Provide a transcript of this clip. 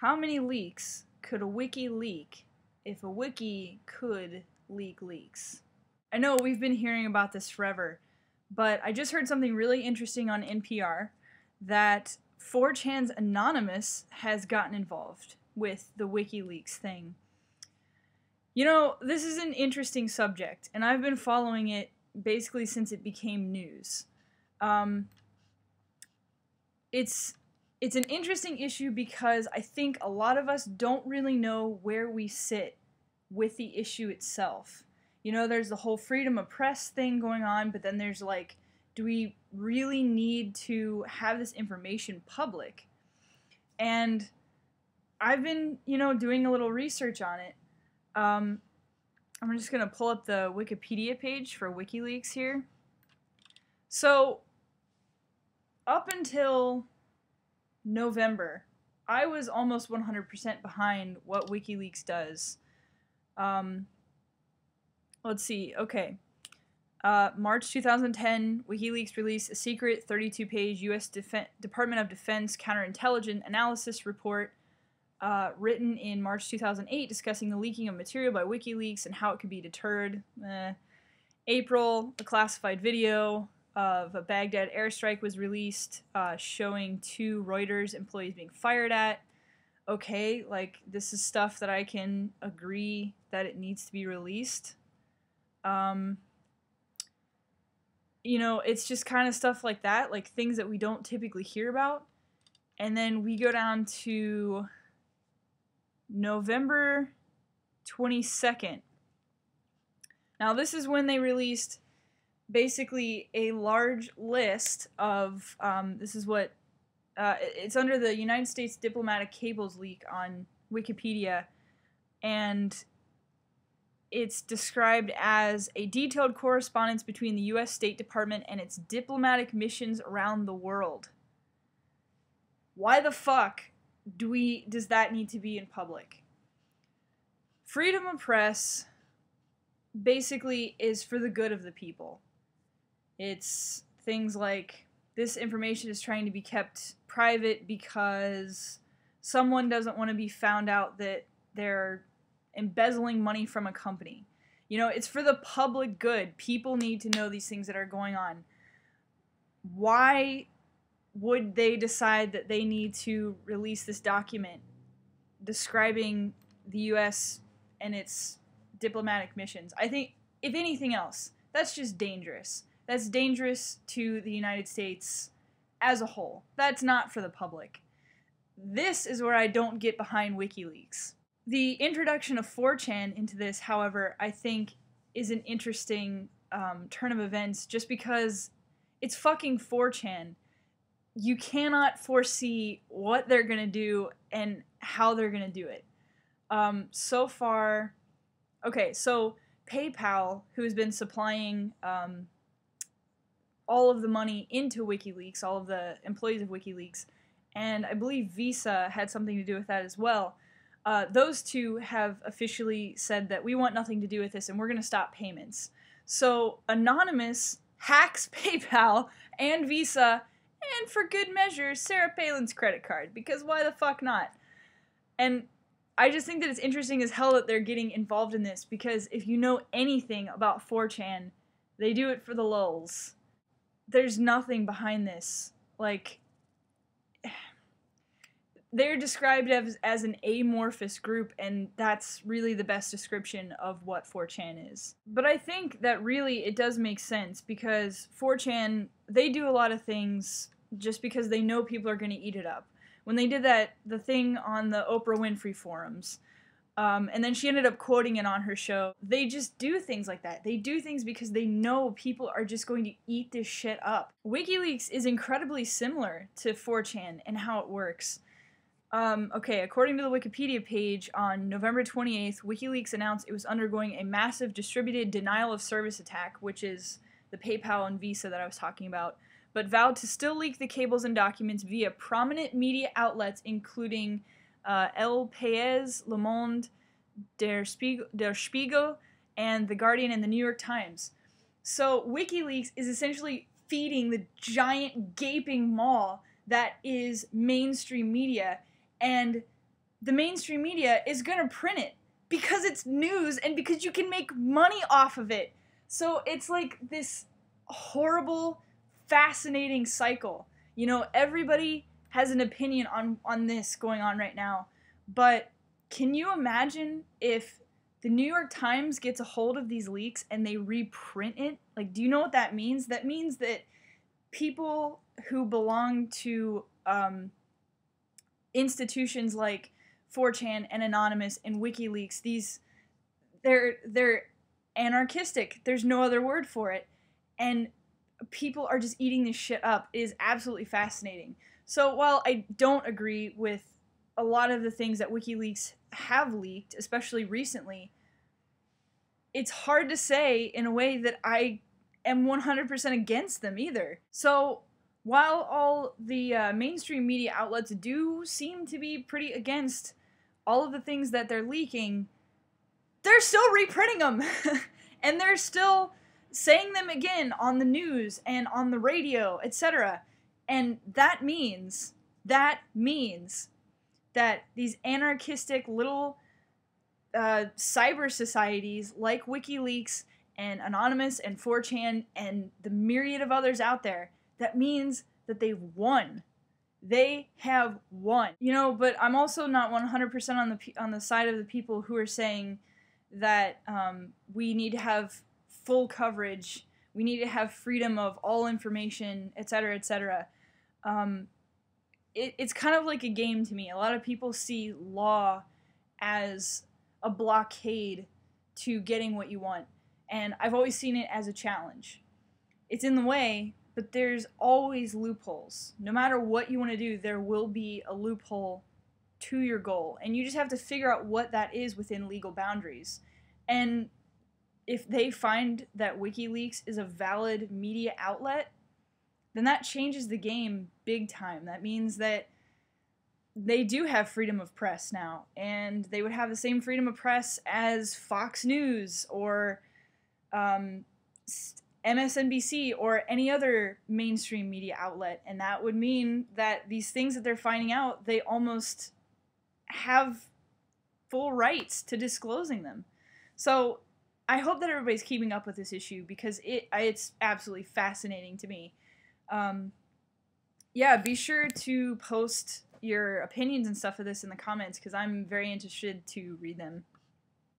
How many leaks could a wiki leak if a wiki could leak leaks? I know we've been hearing about this forever, but I just heard something really interesting on NPR that 4chan's Anonymous has gotten involved with the WikiLeaks thing. You know, this is an interesting subject, and I've been following it basically since it became news. It's an interesting issue because I think a lot of us don't really know where we sit with the issue itself. You know, there's the whole freedom of press thing going on, but then there's like, do we really need to have this information public? And I've been, doing a little research on it. I'm just going to pull up the Wikipedia page for WikiLeaks here. So, up until November, I was almost 100% behind what WikiLeaks does. Let's see, okay. March 2010, WikiLeaks released a secret 32-page U.S. Department of Defense counterintelligence analysis report written in March 2008 discussing the leaking of material by WikiLeaks and how it could be deterred. April, a classified video of a Baghdad airstrike was released showing 2 Reuters employees being fired at. Okay, like, this is stuff that I can agree that it needs to be released. It's just kind of stuff like that, like things that we don't typically hear about. And then we go down to November 22nd. Now, this is when they released basically a large list of, this is what, it's under the United States Diplomatic Cables leak on Wikipedia, and it's described as a detailed correspondence between the U.S. State Department and its diplomatic missions around the world. Why the fuck does that need to be in public? Freedom of press basically is for the good of the people. It's things like, this information is trying to be kept private because someone doesn't want to be found out that they're embezzling money from a company. It's for the public good. People need to know these things that are going on. Why would they decide that they need to release this document describing the U.S. and its diplomatic missions? I think, if anything else, that's just dangerous. That's dangerous to the United States as a whole. That's not for the public. This is where I don't get behind WikiLeaks. The introduction of 4chan into this, however, I think is an interesting turn of events just because it's fucking 4chan. You cannot foresee what they're going to do and how they're going to do it. So far, okay, so PayPal, who has been supplying all of the money into WikiLeaks, all of the employees of WikiLeaks, and I believe Visa had something to do with that as well. Those two have officially said that we want nothing to do with this and we're going to stop payments. So Anonymous hacks PayPal and Visa, and for good measure, Sarah Palin's credit card, because why the fuck not? And I just think that it's interesting as hell that they're getting involved in this, because if you know anything about 4chan, they do it for the lulz. There's nothing behind this. Like, they're described as an amorphous group, and that's really the best description of what 4chan is. But I think that really it does make sense, because 4chan, they do a lot of things just because they know people are going to eat it up. When they did the thing on the Oprah Winfrey forums, and then she ended up quoting it on her show, they just do things like that. They do things because they know people are just going to eat this shit up. WikiLeaks is incredibly similar to 4chan and how it works. Okay, according to the Wikipedia page, on November 28th, WikiLeaks announced it was undergoing a massive distributed denial of service attack, which is the PayPal and Visa that I was talking about, but vowed to still leak the cables and documents via prominent media outlets including El País, Le Monde, Der Spiegel, and The Guardian and The New York Times. So WikiLeaks is essentially feeding the giant gaping maw that is mainstream media, and the mainstream media is going to print it because it's news and because you can make money off of it. So it's like this horrible, fascinating cycle. You know, everybody has an opinion on this going on right now. But can you imagine if the New York Times gets a hold of these leaks and they reprint it? Like, do you know what that means? That means that people who belong to institutions like 4chan and Anonymous and WikiLeaks, they're anarchistic. There's no other word for it. And people are just eating this shit up. It is absolutely fascinating. So while I don't agree with a lot of the things that WikiLeaks have leaked, especially recently, it's hard to say in a way that I am 100% against them either. So while all the mainstream media outlets do seem to be pretty against all of the things that they're leaking, they're still reprinting them. And they're still saying them again on the news and on the radio, etc. And that means that these anarchistic little cyber societies like WikiLeaks and Anonymous and 4chan and the myriad of others out there, that means that they've won. They have won. You know, but I'm also not 100% on the side of the people who are saying that we need to have full coverage, we need to have freedom of all information, etc., etc. It's kind of like a game to me. A lot of people see law as a blockade to getting what you want, and I've always seen it as a challenge. It's in the way, but there's always loopholes. No matter what you want to do, there will be a loophole to your goal, and you just have to figure out what that is within legal boundaries. And if they find that WikiLeaks is a valid media outlet, then that changes the game big time. That means that they do have freedom of press now, and they would have the same freedom of press as Fox News or MSNBC or any other mainstream media outlet. And that would mean that these things that they're finding out, they almost have full rights to disclosing them. So I hope that everybody's keeping up with this issue because it's absolutely fascinating to me. Yeah, be sure to post your opinions and stuff of this in the comments because I'm very interested to read them.